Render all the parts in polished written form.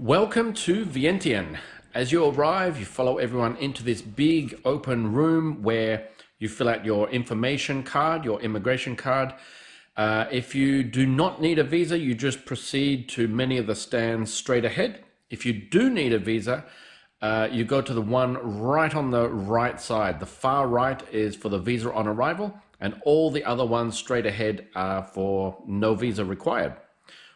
Welcome to Vientiane. As you arrive, you follow everyone into this big open room where you fill out your information card, your immigration card. If you do not need a visa, you just proceed to many of the stands straight ahead. If you do need a visa, you go to the one right on the right side. The far right is for the visa on arrival, and all the other ones straight ahead are for no visa required.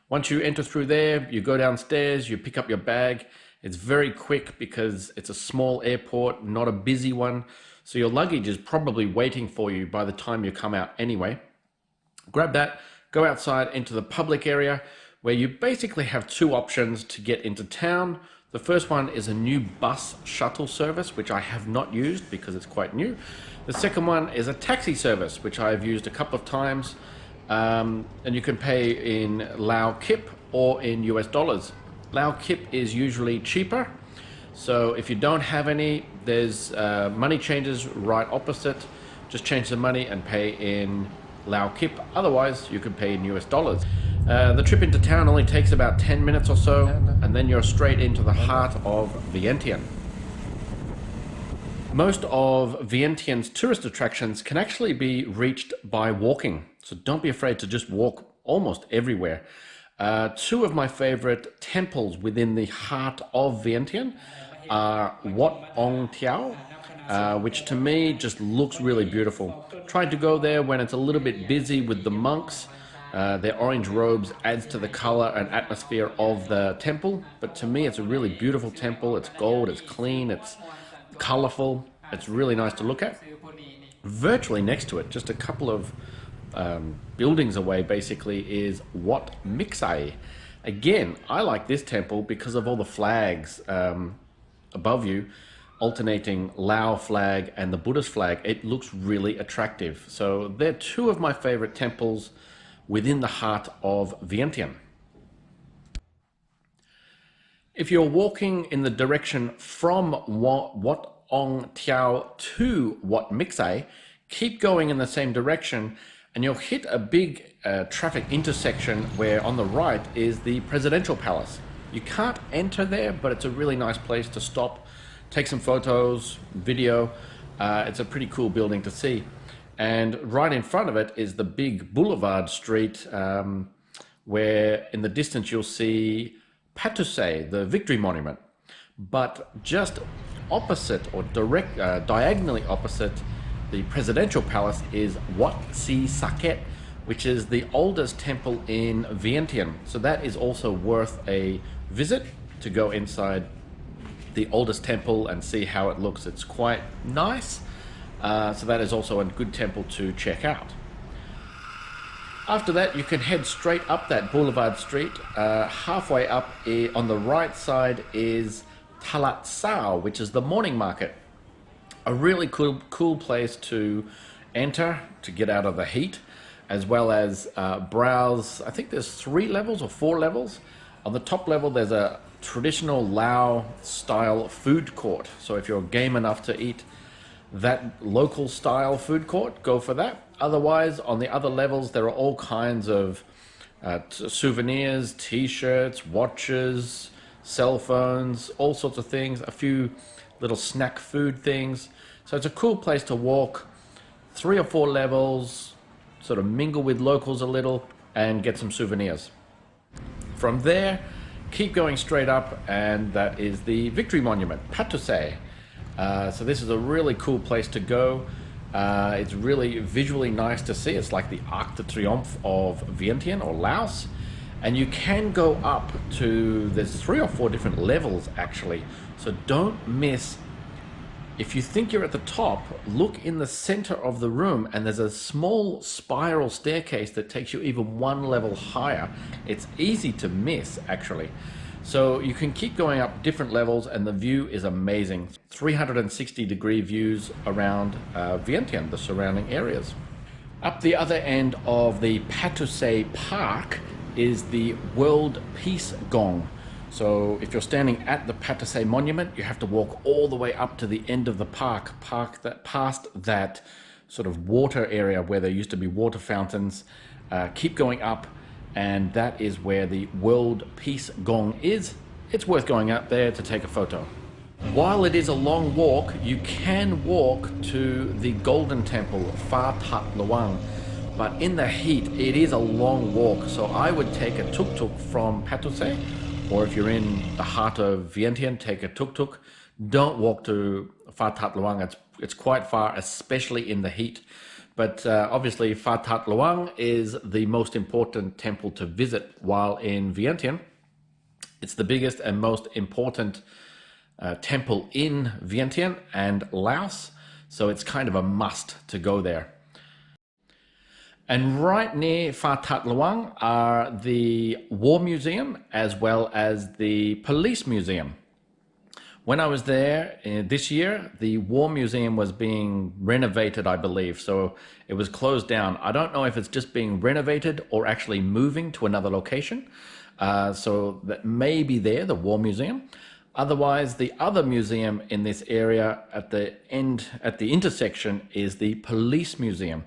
Once you enter through there, you go downstairs, you pick up your bag. It's very quick because it's a small airport, not a busy one. So your luggage is probably waiting for you by the time you come out anyway. Grab that, go outside into the public area where you basically have two options to get into town. The first one is a new bus shuttle service, which I have not used because it's quite new. The second one is a taxi service, which I've used a couple of times. And you can pay in Lao Kip or in US dollars. Lao Kip is usually cheaper, so if you don't have any, there's money changers right opposite. Just change the money and pay in Lao Kip. Otherwise, you can pay in US dollars. The trip into town only takes about 10 minutes or so, and then you're straight into the heart of Vientiane. Most of Vientiane's tourist attractions can actually be reached by walking, so don't be afraid to just walk almost everywhere. Two of my favorite temples within the heart of Vientiane are Wat Ong Teu, which to me just looks really beautiful. Tried to go there when it's a little bit busy with the monks. Their orange robes adds to the color and atmosphere of the temple, but to me it's a really beautiful temple. It's gold, it's clean, it's colorful. It's really nice to look at. Virtually next to it, just a couple of buildings away basically, is Wat Mixai. Again, I like this temple because of all the flags above you, alternating Lao flag and the Buddhist flag. It looks really attractive. So they're two of my favorite temples within the heart of Vientiane. If you're walking in the direction from Wat Ong Teu to Wat Mixai, keep going in the same direction and you'll hit a big traffic intersection where on the right is the presidential palace. You can't enter there, but it's a really nice place to stop, take some photos, video. It's a pretty cool building to see. And right in front of it is the big boulevard street where in the distance you'll see Patuxay, the victory monument. But just opposite or diagonally opposite the presidential palace is Wat Si Saket, which is the oldest temple in Vientiane. So that is also worth a visit, to go inside the oldest temple and see how it looks. It's quite nice. So that is also a good temple to check out. After that, you can head straight up that boulevard street. Halfway up on the right side is Talat, which is the morning market. A really cool place to enter, to get out of the heat, as well as browse. I think there's 3 levels or 4 levels. On the top level, there's a traditional Lao style food court. So if you're game enough to eat that local style food court, go for that. Otherwise, on the other levels, there are all kinds of souvenirs, t-shirts, watches, cell phones, all sorts of things, a few little snack food things. So it's a cool place to walk, 3 or 4 levels, sort of mingle with locals a little and get some souvenirs. From there, keep going straight up, and that is the Victory Monument, Patuxay. So this is a really cool place to go. It's really visually nice to see. It's like the Arc de Triomphe of Vientiane or Laos. And you can go up to, there's 3 or 4 different levels actually. So don't miss, if you think you're at the top, look in the center of the room and there's a small spiral staircase that takes you even 1 level higher. It's easy to miss actually. So you can keep going up different levels and the view is amazing. 360-degree views around Vientiane, the surrounding areas. Up the other end of the Patuxay Park is the World Peace Gong. So if you're standing at the Patuxay Monument, you have to walk all the way up to the end of the park, past that sort of water area where there used to be water fountains. Keep going up and that is where the World Peace Gong is. it's worth going out there to take a photo. While it is a long walk, you can walk to the Golden Temple, Pha That Luang. But in the heat, it is a long walk, so I would take a tuk-tuk from Patuxay, or if you're in the heart of Vientiane, take a tuk-tuk. Don't walk to Pha That Luang, it's quite far, especially in the heat. But obviously, Pha That Luang is the most important temple to visit while in Vientiane. It's the biggest and most important temple in Vientiane and Laos, so it's kind of a must to go there. And right near Pha That Luang are the War Museum as well as the Police Museum. When I was there this year, the War Museum was being renovated, I believe, so it was closed down. I don't know if it's just being renovated or actually moving to another location. So that may be there, the War Museum. Otherwise, the other museum in this area at the intersection is the Police Museum.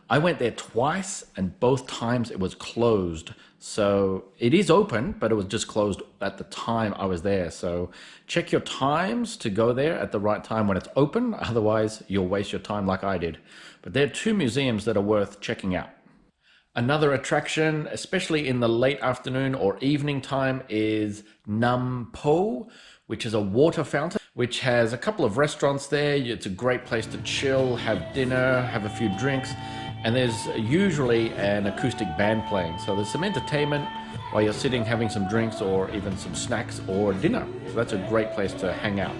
I went there twice and both times it was closed. So it is open, but it was just closed at the time I was there. So check your times to go there at the right time when it's open. Otherwise, you'll waste your time like I did. But there are two museums that are worth checking out. Another attraction, especially in the late afternoon or evening time, is Nam Po, which is a water fountain, which has a couple of restaurants there. It's a great place to chill, have dinner, have a few drinks. And there's usually an acoustic band playing. So there's some entertainment while you're sitting having some drinks or even some snacks or dinner. So that's a great place to hang out.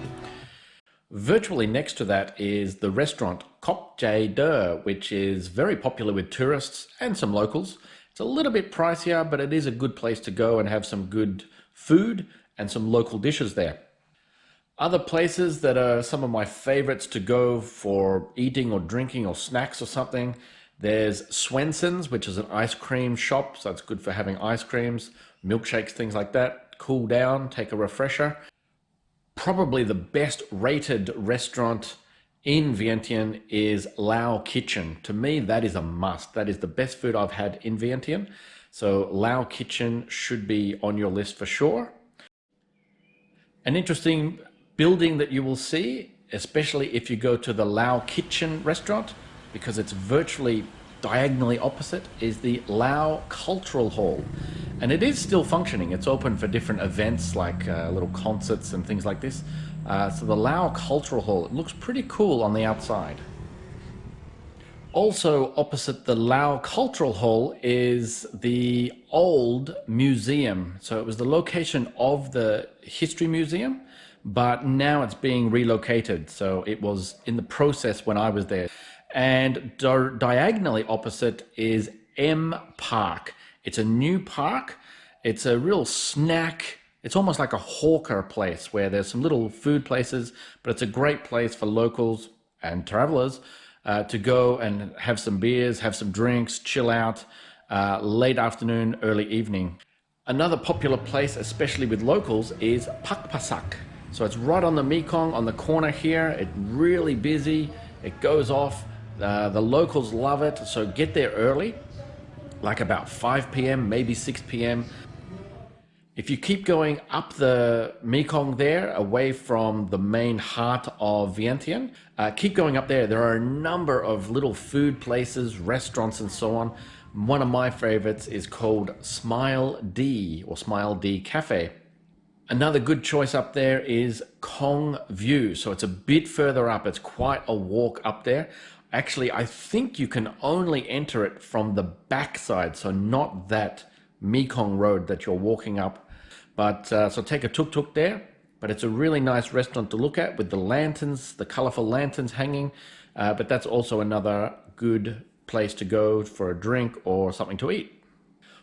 Virtually next to that is the restaurant Coxy, which is very popular with tourists and some locals. It's a little bit pricier, but it is a good place to go and have some good food and some local dishes there. Other places that are some of my favorites to go for eating or drinking or snacks or something, there's Swensen's, which is an ice cream shop, so it's good for having ice creams, milkshakes, things like that. Cool down, take a refresher. Probably the best rated restaurant in Vientiane is Lao Kitchen. To me, that is a must. That is the best food I've had in Vientiane. So Lao Kitchen should be on your list for sure. An interesting building that you will see, especially if you go to the Lao Kitchen Restaurant, because it's virtually diagonally opposite, is the Lao Cultural Hall. And it is still functioning. It's open for different events like little concerts and things like this. So the Lao Cultural Hall, it looks pretty cool on the outside. Also opposite the Lao Cultural Hall is the old museum. So it was the location of the history museum, but now it's being relocated. So it was in the process when I was there. And diagonally opposite is M Park. It's a new park. It's a real snack. It's almost like a hawker place where there's some little food places, but it's a great place for locals and travelers to go and have some beers, have some drinks, chill out, late afternoon, early evening. Another popular place, especially with locals, is PakPasack. So it's right on the Mekong, on the corner here. It's really busy. It goes off. The locals love it, so get there early, like about 5 p.m., maybe 6 p.m. If you keep going up the Mekong there, away from the main heart of Vientiane, keep going up there. There are a number of little food places, restaurants, and so on. One of my favorites is called Smile D, or Smile D Cafe. Another good choice up there is Kong View. So it's a bit further up. It's quite a walk up there. Actually, I think you can only enter it from the backside, so not that Mekong road that you're walking up. But so take a tuk-tuk there. But it's a really nice restaurant to look at with the lanterns, the colorful lanterns hanging. But that's also another good place to go for a drink or something to eat.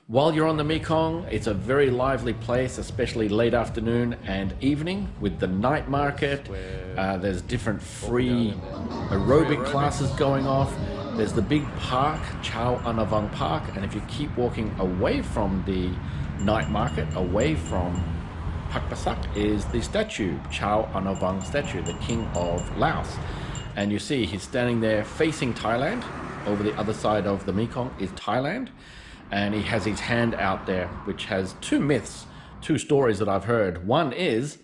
While you're on the Mekong, it's a very lively place, especially late afternoon and evening with the night market. There's different free aerobic classes going off. There's the big park, Chao Anouvong Park, and if you keep walking away from the night market, away from PakPasack, is the statue, Chao Anouvong statue, the King of Laos. And you see he's standing there facing Thailand. Over the other side of the Mekong is Thailand. And he has his hand out there, which has two myths. two stories that I've heard. One is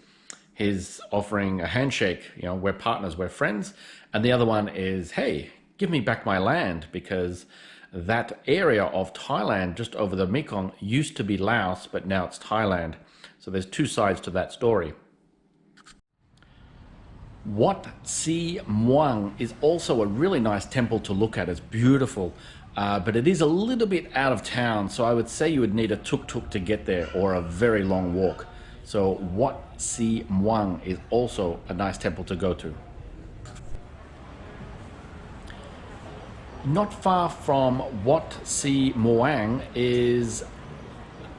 he's offering a handshake, we're partners, we're friends. And the other one is, hey, give me back my land, because that area of Thailand just over the Mekong used to be Laos, but now it's Thailand. So there's two sides to that story. Wat Si Muang is also a really nice temple to look at. It's beautiful, but it is a little bit out of town, so I would say you would need a tuk-tuk to get there, or a very long walk. So Wat Si Muang is also a nice temple to go to. Not far from Wat Si Muang is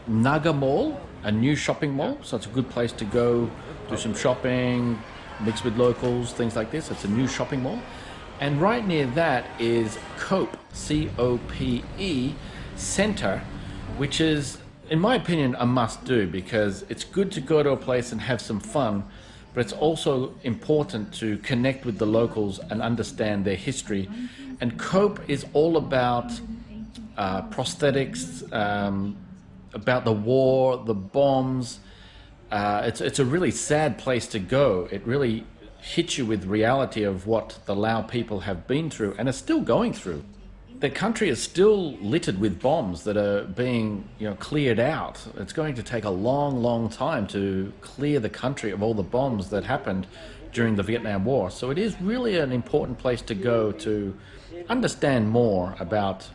Naga Mall, a new shopping mall. So it's a good place to go do some shopping, mix with locals, things like this. It's a new shopping mall. And right near that is Khop, C-O-P-E, Center, which is, in my opinion, a must-do, because it's good to go to a place and have some fun, but it's also important to connect with the locals and understand their history. And Khop is all about prosthetics, about the war, the bombs. It's a really sad place to go. It really hits you with reality of what the Lao people have been through and are still going through. The country is still littered with bombs that are being, cleared out. It's going to take a long, long time to clear the country of all the bombs that happened during the Vietnam War. So it is really an important place to go to understand more about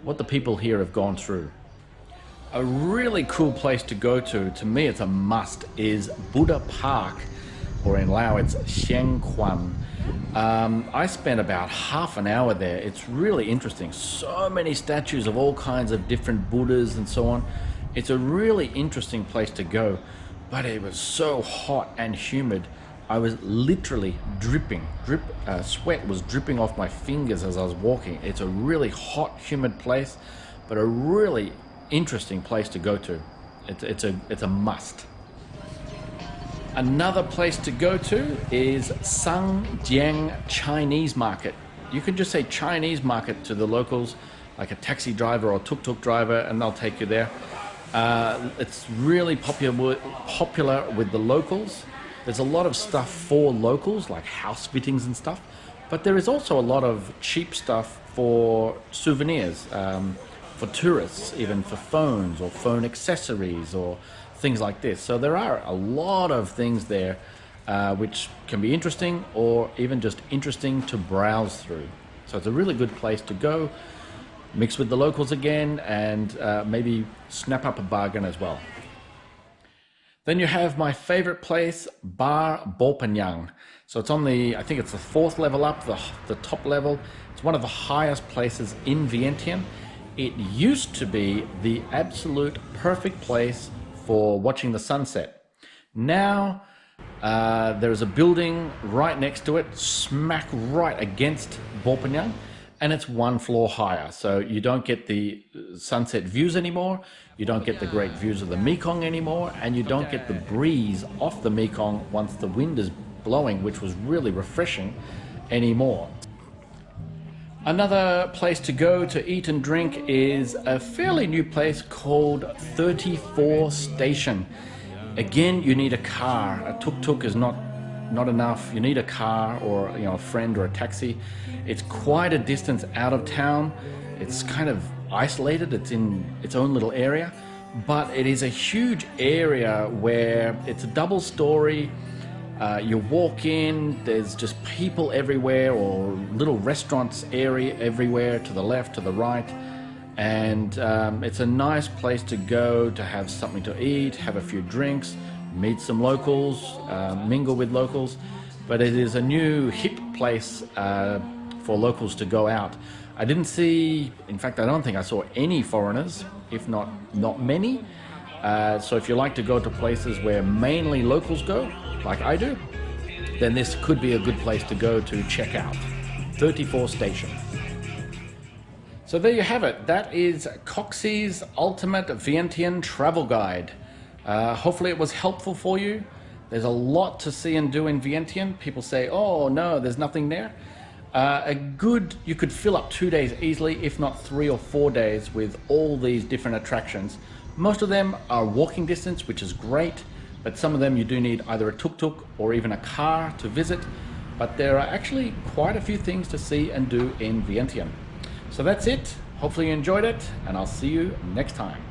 what the people here have gone through. A really cool place to go to me it's a must, is Buddha Park, or in Lao it's Xiang Quan. I spent about half an hour there. It's really interesting. So many statues of all kinds of different Buddhas and so on. It's a really interesting place to go, but it was so hot and humid. I was literally dripping. Sweat was dripping off my fingers as I was walking. It's a really hot, humid place, but a really interesting place to go to. It's a must. Another place to go to is Sangjiang Chinese Market. You can just say Chinese market to the locals, like a taxi driver or tuk-tuk driver, and they'll take you there. It's really popular with the locals. There's a lot of stuff for locals, like house fittings and stuff, but there is also a lot of cheap stuff for souvenirs, for tourists, even for phones or phone accessories or things like this. So there are a lot of things there which can be interesting, or even just interesting to browse through. So it's a really good place to go, mix with the locals again, and maybe snap up a bargain as well. Then you have my favorite place, Bar Bopanyang. So it's on I think it's the 4th level up, the top level. It's one of the highest places in Vientiane. It used to be the absolute perfect place for watching the sunset. Now there's a building right next to it, smack right against Bopanyang, and it's 1 floor higher. So you don't get the sunset views anymore, you don't get the great views of the Mekong anymore, and you don't get the breeze off the Mekong once the wind is blowing, which was really refreshing, anymore. Another place to go to eat and drink is a fairly new place called 34 Station. Again, you need a car. A tuk-tuk is not enough. You need a car, or a friend or a taxi. It's quite a distance out of town. It's kind of isolated. It's in its own little area, but it is a huge area where it's a double story. You walk in, there's just people everywhere, or little restaurants everywhere, to the left, to the right. And it's a nice place to go to have something to eat, have a few drinks, meet some locals, mingle with locals. But it is a new hip place for locals to go out. I didn't see, in fact, I don't think I saw any foreigners, if not many. So if you like to go to places where mainly locals go, like I do, then this could be a good place to go to check out. 34 Station. So there you have it. That is Coxy's Ultimate Vientiane Travel Guide. Hopefully it was helpful for you. There's a lot to see and do in Vientiane. People say, oh no, there's nothing there. You could fill up 2 days easily, if not 3 or 4 days, with all these different attractions. Most of them are walking distance, which is great, but some of them you do need either a tuk-tuk or even a car to visit. But there are actually quite a few things to see and do in Vientiane. So that's it. Hopefully you enjoyed it, and I'll see you next time.